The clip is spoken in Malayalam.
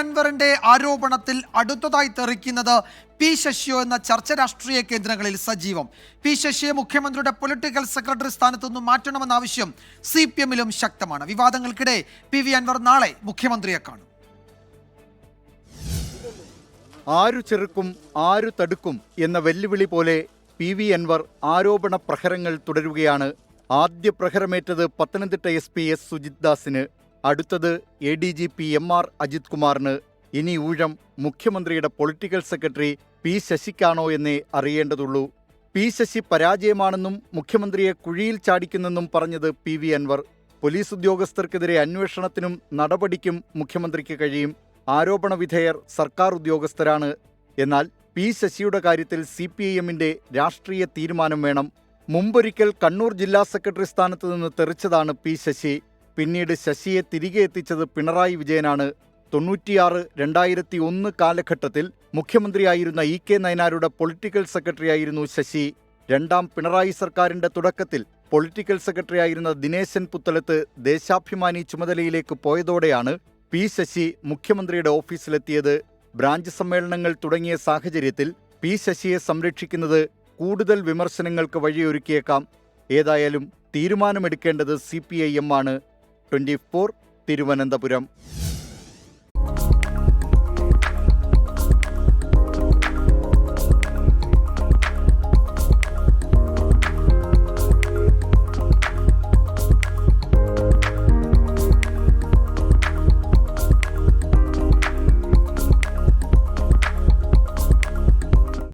അൻവറിന്റെ ആരോപണത്തിൽ അടുത്തതായി തെറിക്കുന്നത് പി ശശിയോ എന്ന ചർച്ച രാഷ്ട്രീയ കേന്ദ്രങ്ങളിൽ സജീവം. പി ശശിയെ മുഖ്യമന്ത്രിയുടെ പൊളിറ്റിക്കൽ സെക്രട്ടറി സ്ഥാനത്തു നിന്നും മാറ്റണമെന്ന ആവശ്യം CPM-ലും ശക്തമാണ്. വിവാദങ്ങൾക്കിടെ PV അൻവർ നാളെ മുഖ്യമന്ത്രിയെ കാണും. ആരു ചെറുക്കും ആരു തടുക്കും എന്ന വെല്ലുവിളി പോലെ PV അൻവർ ആരോപണ പ്രഹരങ്ങൾ തുടരുകയാണ്. ആദ്യ പ്രഹരമേറ്റത് പത്തനംതിട്ട SP S സുജിത് ദാസിന്, അടുത്തത് ADGP MR അജിത് കുമാറിന്. ഇനി ഊഴം മുഖ്യമന്ത്രിയുടെ പൊളിറ്റിക്കൽ സെക്രട്ടറി പി ശശിക്കാണോ എന്നേ അറിയേണ്ടതുള്ളൂ. പി ശശി പരാജയമാണെന്നും മുഖ്യമന്ത്രിയെ കുഴിയിൽ ചാടിക്കുന്നെന്നും പറഞ്ഞത് PV അൻവർ. പോലീസ് ഉദ്യോഗസ്ഥർക്കെതിരെ അന്വേഷണത്തിനും നടപടിക്കും മുഖ്യമന്ത്രിക്ക് കഴിയും. ആരോപണ വിധേയർ സർക്കാർ ഉദ്യോഗസ്ഥരാണ്. എന്നാൽ പി ശശിയുടെ കാര്യത്തിൽ CPIM-ന്റെ രാഷ്ട്രീയ തീരുമാനം വേണം. മുമ്പൊരിക്കൽ കണ്ണൂർ ജില്ലാ സെക്രട്ടറി സ്ഥാനത്ത് നിന്ന് തെറിച്ചതാണ് പി ശശി. പിന്നീട് ശശിയെ തിരികെ എത്തിച്ചത് പിണറായി വിജയനാണ്. 96-2001 കാലഘട്ടത്തിൽ മുഖ്യമന്ത്രിയായിരുന്ന EK നയനാരുടെ പൊളിറ്റിക്കൽ സെക്രട്ടറിയായിരുന്നു ശശി. രണ്ടാം പിണറായി സർക്കാരിന്റെ തുടക്കത്തിൽ പൊളിറ്റിക്കൽ സെക്രട്ടറിയായിരുന്ന ദിനേശൻ പുത്തലത്ത് ദേശാഭിമാനി ചുമതലയിലേക്ക് പോയതോടെയാണ് പി ശശി മുഖ്യമന്ത്രിയുടെ ഓഫീസിലെത്തിയത്. ബ്രാഞ്ച് സമ്മേളനങ്ങൾ തുടങ്ങിയ സാഹചര്യത്തിൽ പി ശശിയെ സംരക്ഷിക്കുന്നത് കൂടുതൽ വിമർശനങ്ങൾക്ക് വഴിയൊരുക്കിയേക്കാം. ഏതായാലും തീരുമാനമെടുക്കേണ്ടത് CPIM ആണ്. 24 തിരുവനന്തപുരം.